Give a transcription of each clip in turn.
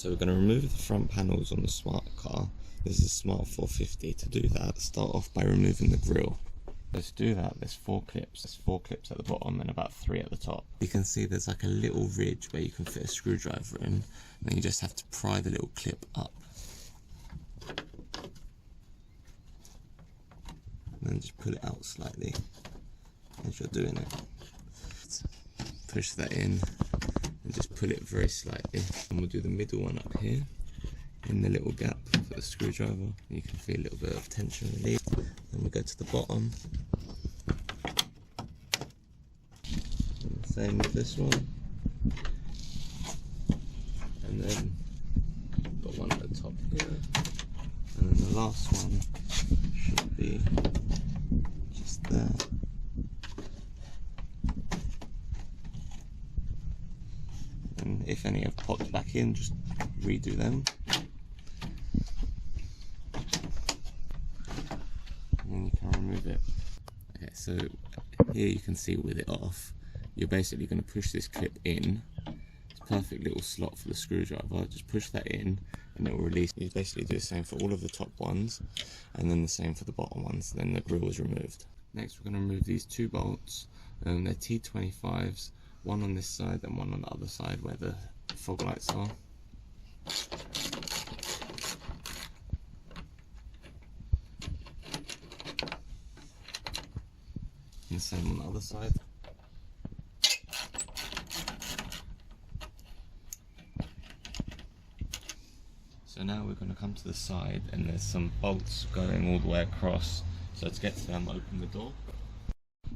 So we're going to remove the front panels on the smart car. This is a Smart 450. To do that, start off by removing the grille. Let's do that. There's 4 clips. There's 4 clips at the bottom and about 3 at the top. You can see there's like a little ridge where you can fit a screwdriver in. Then you just have to pry the little clip up. And then just pull it out slightly as you're doing it. Push that in and just pull it very slightly. And we'll do the middle one up here in the little gap for the screwdriver. You can feel a little bit of tension relief. Then we go to the bottom. And the same with this one. And then got one at the top here. And then the last one should be just there. And if any have popped back in, just redo them. And then you can remove it. Okay, so here you can see with it off, you're basically going to push this clip in. It's a perfect little slot for the screwdriver. Just push that in and it will release. You basically do the same for all of the top ones and then the same for the bottom ones. Then the grille is removed. Next we're going to remove these 2 bolts. They're T25s. One on this side and one on the other side where the fog lights are. And the same on the other side. So now we're going to come to the side and there's some bolts going all the way across. So to get to them, open the door.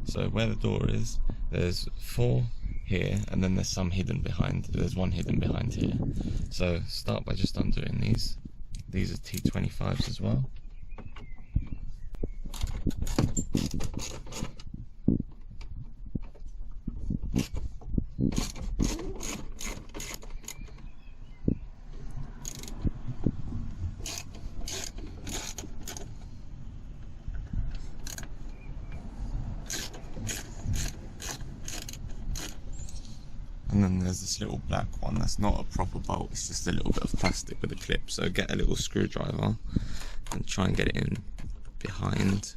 So where the door is, there's 4 here and then there's some hidden behind. There's 1 hidden behind here. So start by just undoing these. These are T25s as well. And then there's this little black one that's not a proper bolt, it's just a little bit of plastic with a clip. So get a little screwdriver and try and get it in behind.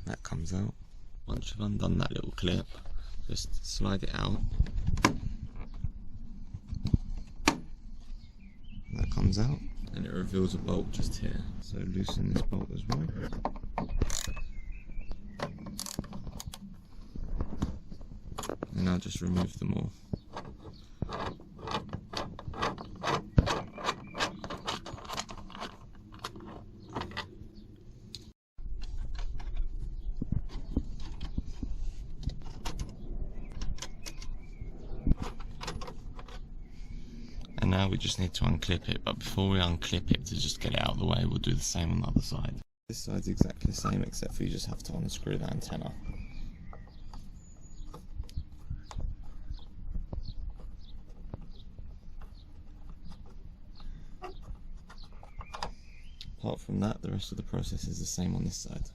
That comes out. Once you've undone that little clip, just slide it out. That comes out and it reveals a bolt just here. So loosen this bolt as well. And now just remove them all. And now we just need to unclip it, but before we unclip it, to just get it out of the way, we'll do the same on the other side. This side's exactly the same, except for you just have to unscrew the antenna. Apart from that, the rest of the process is the same on this side.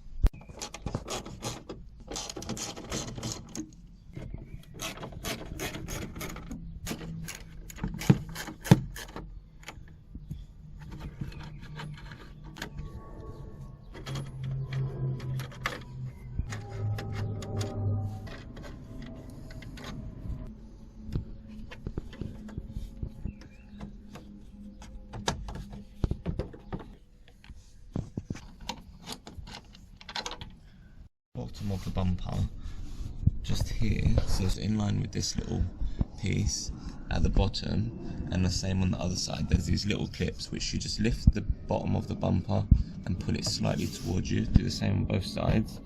Bottom of the bumper, just here, so it's in line with this little piece at the bottom, and the same on the other side. There's these little clips which you just lift the bottom of the bumper and pull it slightly towards you. Do the same on both sides,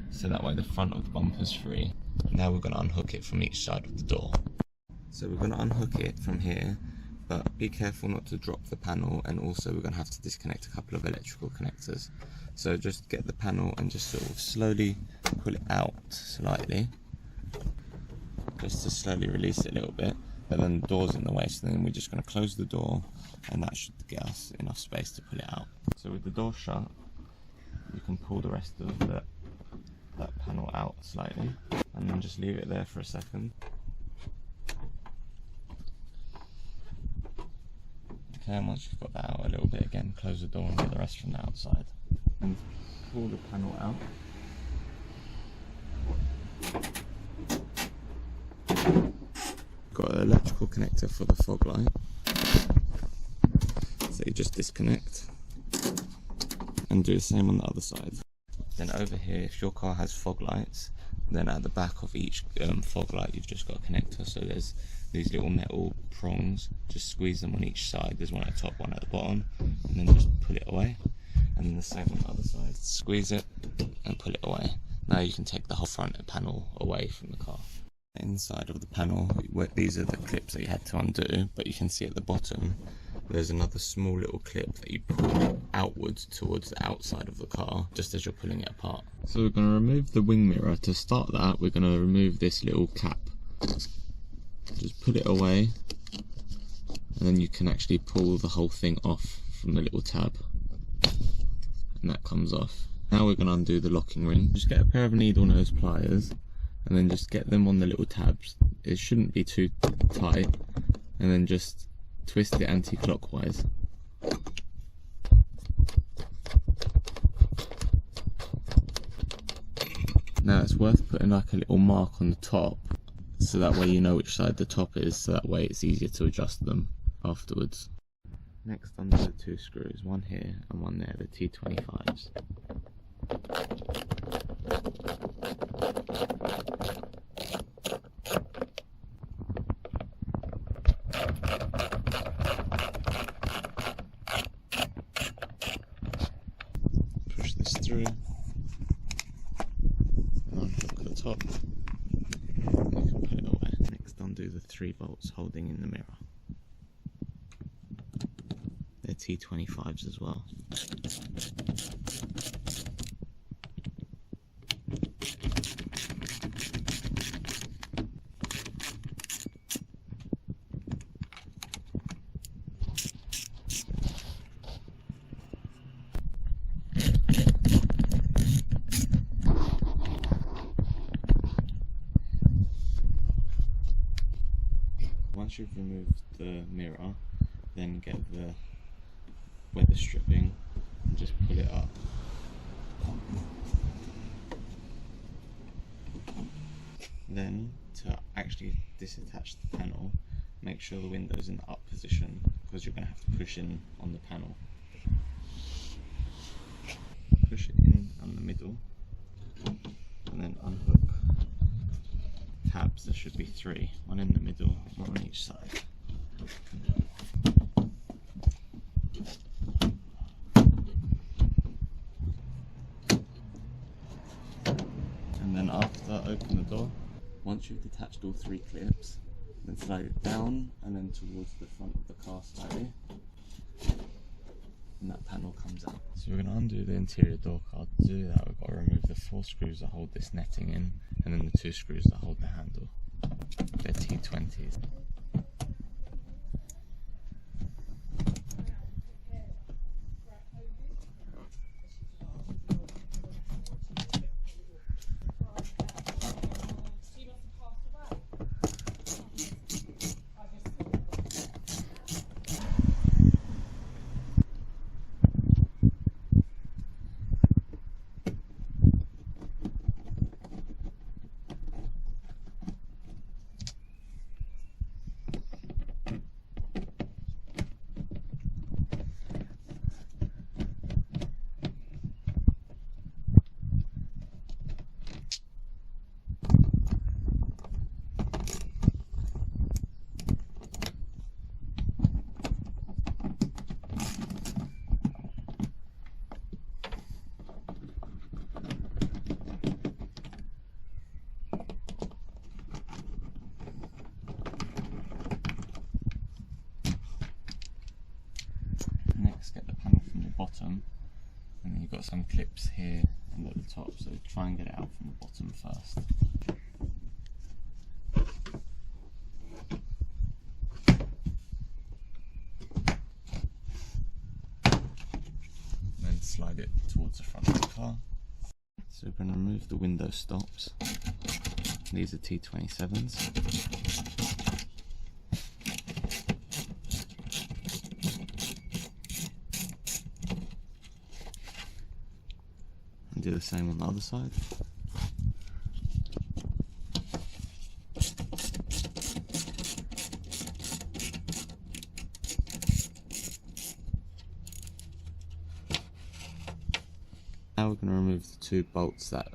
so that way the front of the bumper's free. Now we're going to unhook it from each side of the door. So we're going to unhook it from here, but be careful not to drop the panel, and also we're going to have to disconnect a couple of electrical connectors. So just get the panel and just sort of slowly pull it out slightly, just to slowly release it a little bit, but then the door's in the way, so then we're just going to close the door and that should get us enough space to pull it out. So with the door shut, you can pull the rest of that panel out slightly and then just leave it there for a second. Okay, and once you've got that out a little bit again, close the door and get the rest from the outside. And pull the panel out. Got an electrical connector for the fog light. So you just disconnect and do the same on the other side. Then over here, if your car has fog lights, then at the back of each fog light you've just got a connector. So there's these little metal prongs, just squeeze them on each side. There's one at the top, one at the bottom, and then just pull it away. And then the same on the other side. Squeeze it and pull it away. Now you can take the whole front panel away from the car. Inside of the panel, these are the clips that you had to undo, but you can see at the bottom there's another small little clip that you pull outwards towards the outside of the car, just as you're pulling it apart. So we're going to remove the wing mirror. To start that, we're going to remove this little cap. Just put it away, and then you can actually pull the whole thing off from the little tab, and that comes off. Now we're going to undo the locking ring. Just get a pair of needle nose pliers, and then just get them on the little tabs. It shouldn't be too tight, and then just twist it anti-clockwise. Now it's worth putting like a little mark on the top, so that way you know which side the top is, so that way it's easier to adjust them afterwards. Next, undo the two screws, one here and one there, the T25s. Push this through, and unhook at the top, and you can put it away. Next, undo the 3 bolts holding in the mirror. They're T25s as well. Once you've removed the mirror, then get the weather stripping and just pull it up. Then, to actually disattach the panel, make sure the window's in the up position, because you're going to have to push in on the panel. Push it in on the middle, and then unhook tabs. There should be 3, one in the middle, one on each side. And then after, open the door. Once you've detached all 3 clips, then slide it down and then towards the front of the car slightly, and that panel comes out. So we're going to undo the interior door card. To do that, we've got to remove the 4 screws that hold this netting in, and then the 2 screws that hold the handle. They're T20s. Get the panel from the bottom, and then you've got some clips here and at the top, so try and get it out from the bottom first. And then slide it towards the front of the car. So we're going to remove the window stops. These are T27s. the same on the other side. Now we're going to remove the two bolts that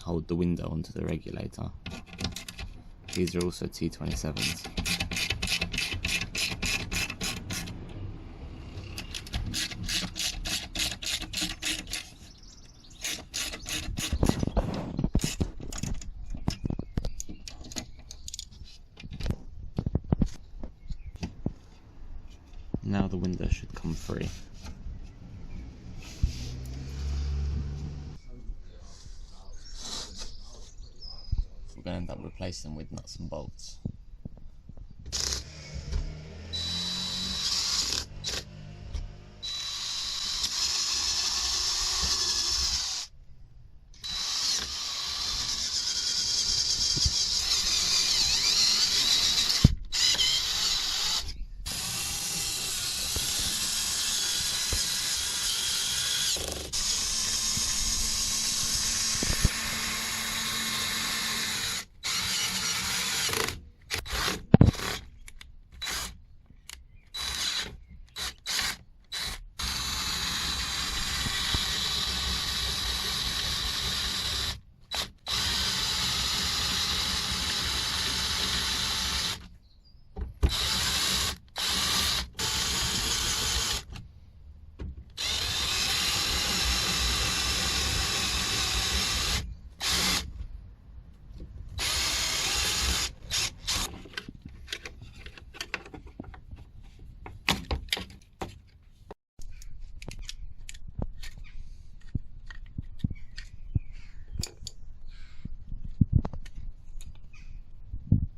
hold the window onto the regulator. These are also T27s. Now the window should come free. We're going to end up replacing them with nuts and bolts.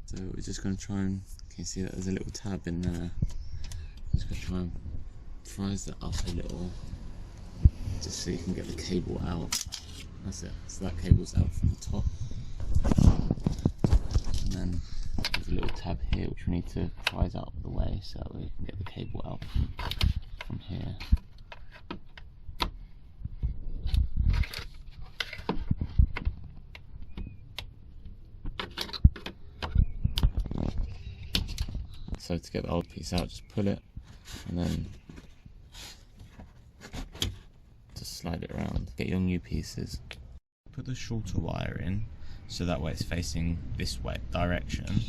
So we're just going to try and, can you see that there's a little tab in there? Just going to try and prise that up a little, just so you can get the cable out. That's it, so that cable's out from the top. And then there's a little tab here which we need to prise out of the way so that we can get the cable out from here. So to get the old piece out, just pull it and then just slide it around. Get your new pieces. Put the shorter wire in so that way it's facing this way direction,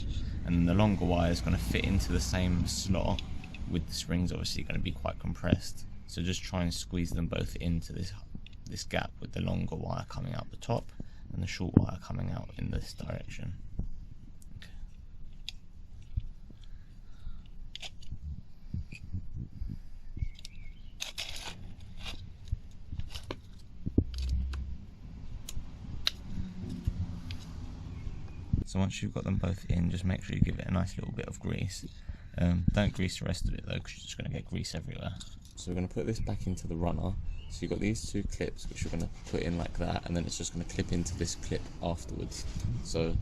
and then the longer wire is going to fit into the same slot, with the springs obviously going to be quite compressed. So just try and squeeze them both into this gap, with the longer wire coming out the top and the short wire coming out in this direction. So once you've got them both in, just make sure you give it a nice little bit of grease. Don't grease the rest of it though, because you're just going to get grease everywhere. So we're going to put this back into the runner. So you've got these two clips which we're going to put in like that, and then it's just going to clip into this clip afterwards. So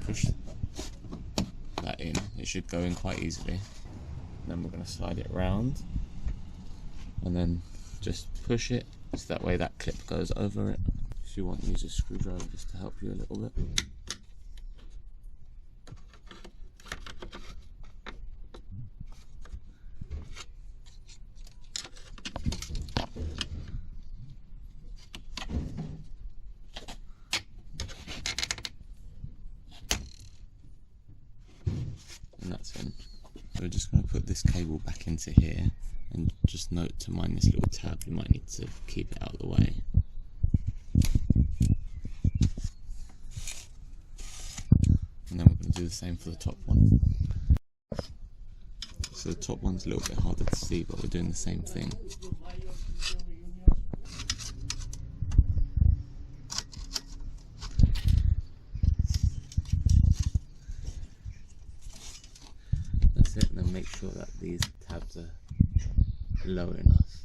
push that in, it should go in quite easily. And then we're going to slide it around and then just push it, so that way that clip goes over it. If you want, use a screwdriver just to help you a little bit. And that's in. So we're just going to put this cable back into here, and just note to mind this little tab, you might need to keep it out of the way. And then we're going to do the same for the top one. So the top one's a little bit harder to see, but we're doing the same thing. That's it, and then make sure that these tabs are low enough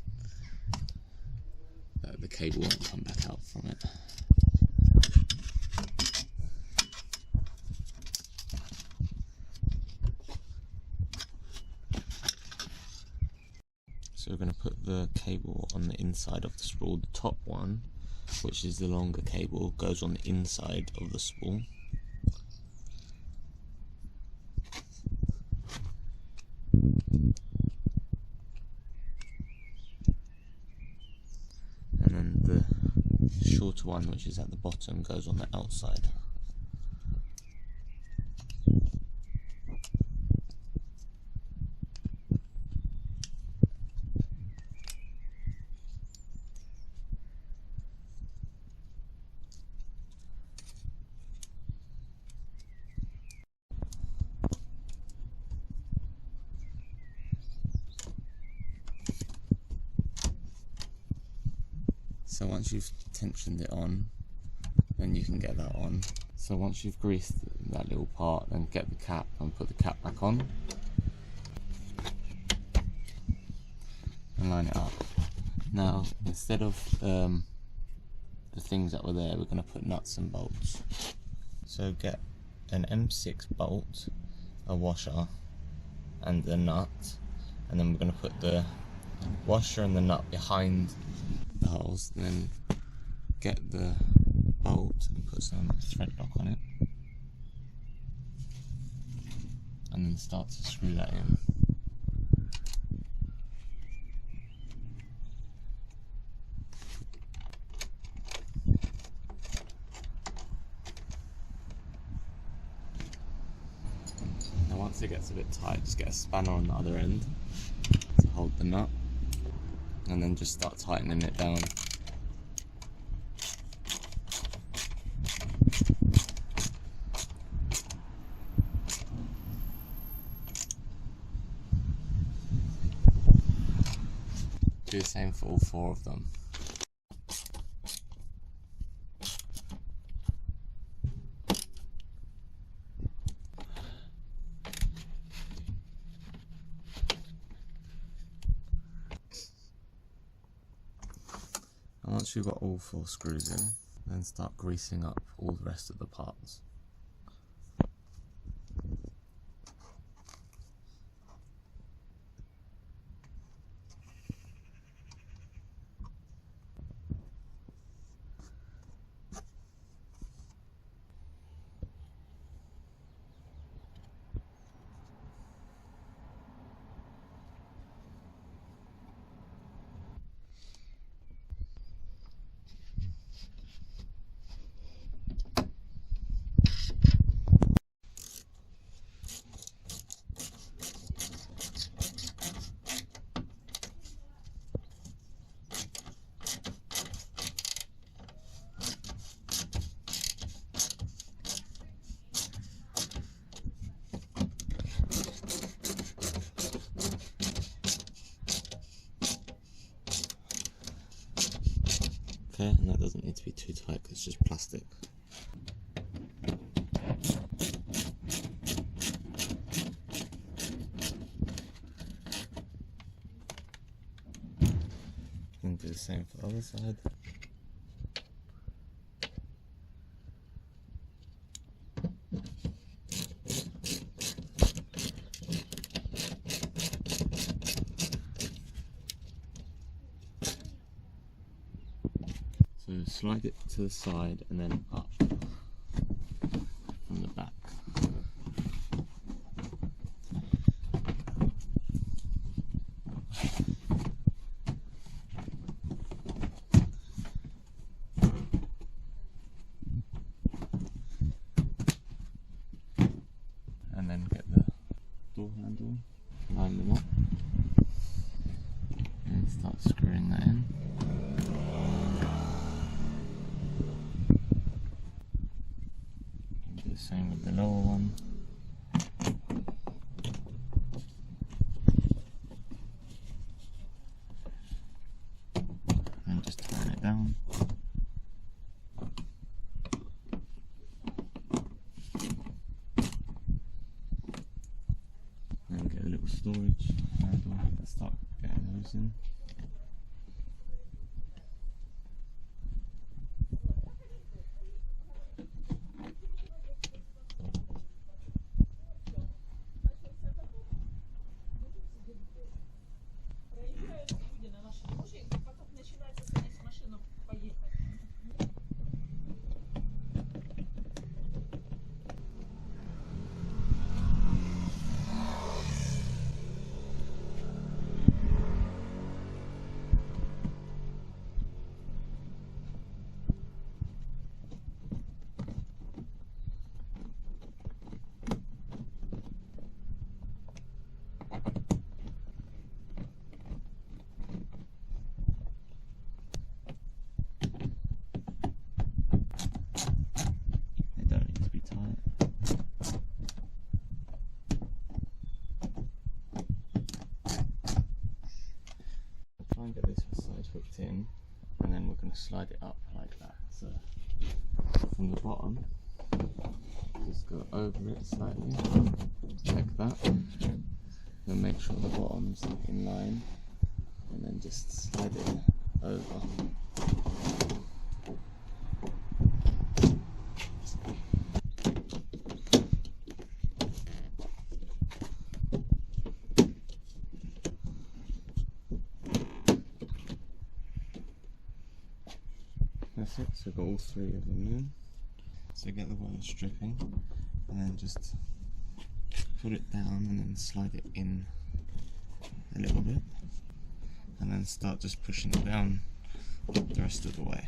that the cable won't come back out from it. So we're going to put the cable on the inside of the spool, the top one, which is the longer cable, goes on the inside of the spool. And then the shorter one, which is at the bottom, goes on the outside. So once you've tensioned it on, then you can get that on. So once you've greased that little part, then get the cap and put the cap back on and line it up. Now, instead of the things that were there, we're going to put nuts and bolts. So get an M6 bolt, a washer and the nut, and then we're going to put the washer and the nut behind the holes, and then get the bolt and put some thread lock on it, and then start to screw that in. Now once it gets a bit tight, just get a spanner on the other end to hold the nut, and then just start tightening it down. Do the same for all 4 of them. And once you've got all 4 screws in, then start greasing up all the rest of the parts. Okay, and that doesn't need to be too tight because it's just plastic. And do the same for the other side. So slide it to the side and then up from the back. And then get the door handle, line them up, and start screwing that in. Do the same with the lower one. And just turn it down. And get a little storage handle and start getting those in. slide it up like that. So from the bottom, just go over it slightly, like that. Then make sure the bottom's in line, and then just slide it over. That's it, so got all three of them in. So get the wire stripping, and then just put it down and then slide it in a little bit, and then start just pushing it down the rest of the way.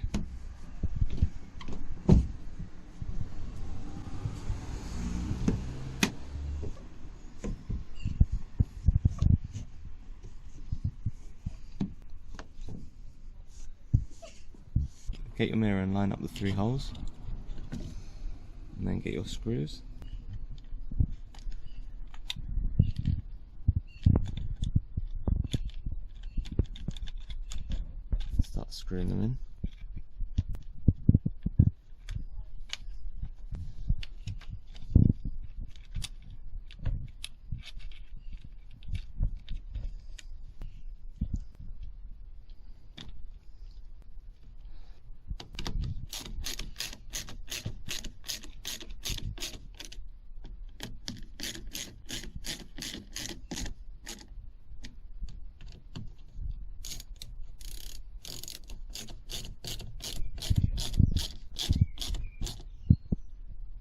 Get your mirror and line up the 3 holes, and then get your screws. Start screwing them in.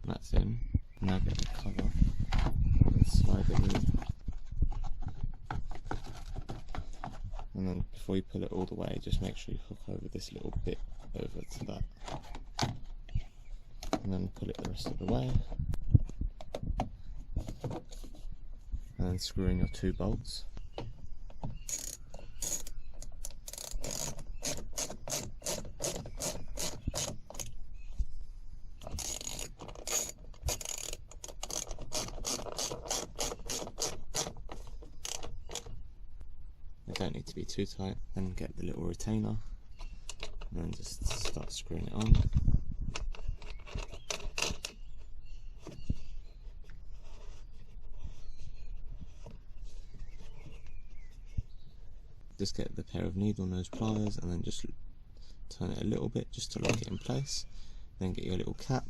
That's in. Now get the cover and slide it in. And then before you pull it all the way, just make sure you hook over this little bit over to that. And then pull it the rest of the way. And then screw in your 2 bolts. They don't need to be too tight. Then get the little retainer and then just start screwing it on. Just get the pair of needle nose pliers and then just turn it a little bit just to lock it in place. Then get your little cap,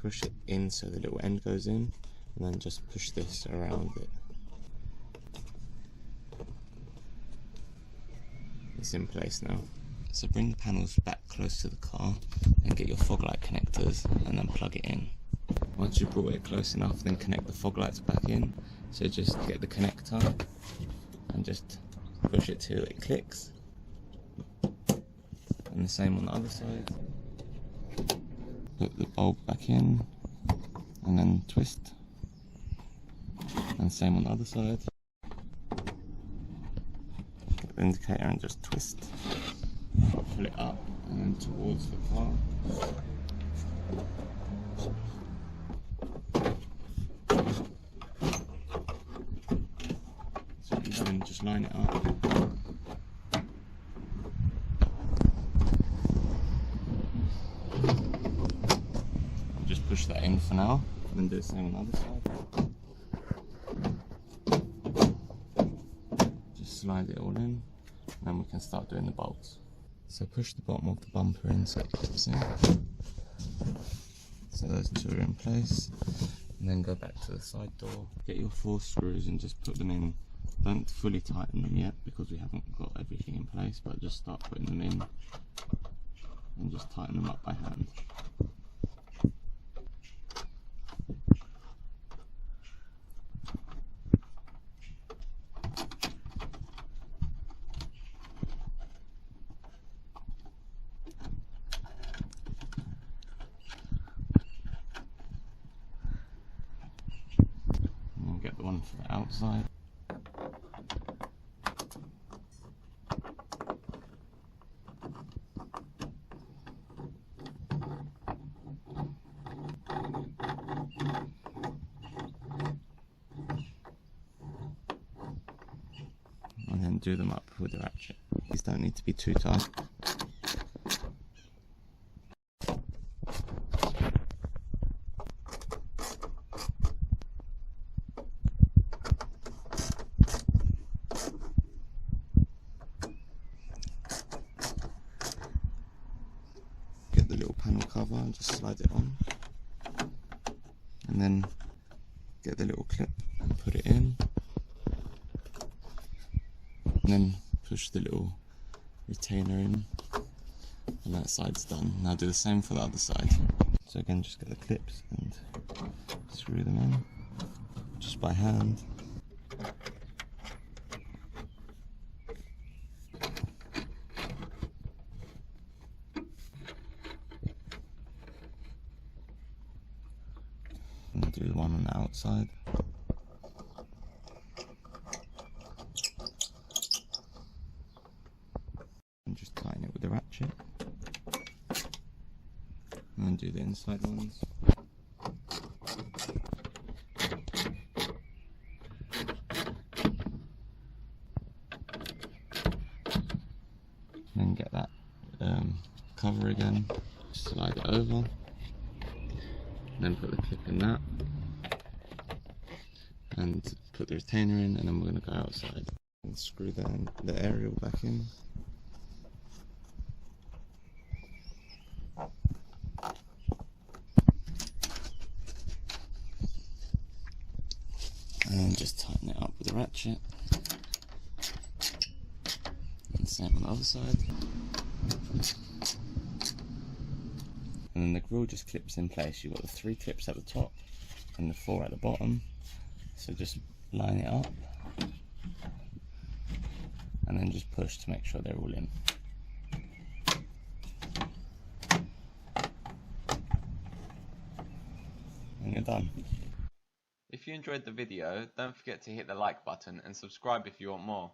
push it in so the little end goes in, and then just push this around it. It's in place now. So bring the panels back close to the car and get your fog light connectors and then plug it in. Once you've brought it close enough, then connect the fog lights back in. So just get the connector and just push it till it clicks. And the same on the other side. Put the bulb back in and then twist. And same on the other side. Get the indicator and just twist. Pull it up and then towards the car. So you can just line it up. I'll just push that in for now, and then do the same on the other side. Just slide it all in, and then we can start doing the bolts. So push the bottom of the bumper in so it clips in. So those 2 are in place. And then go back to the side door. Get your 4 screws and just put them in. Don't fully tighten them yet because we haven't got everything in place, but just start putting them in and just tighten them up by hand. Get the one for the outside. And then do them up with the ratchet. These don't need to be too tight. little panel cover and just slide it on, and then get the little clip and put it in, and then push the little retainer in, and that side's done. Now do the same for the other side. So again, just get the clips and screw them in just by hand. And do the one on the outside. And just tighten it with the ratchet. And then do the inside ones. Then get that cover again, slide it over, then put the clip in that, and put the retainer in, and then we're going to go outside and screw the aerial back in. And just tighten it up with the ratchet. And same on the other side. And then the grill just clips in place. You've got the 3 clips at the top and the 4 at the bottom. So just line it up and then just push to make sure they're all in. And you're done. If you enjoyed the video, don't forget to hit the like button and subscribe if you want more.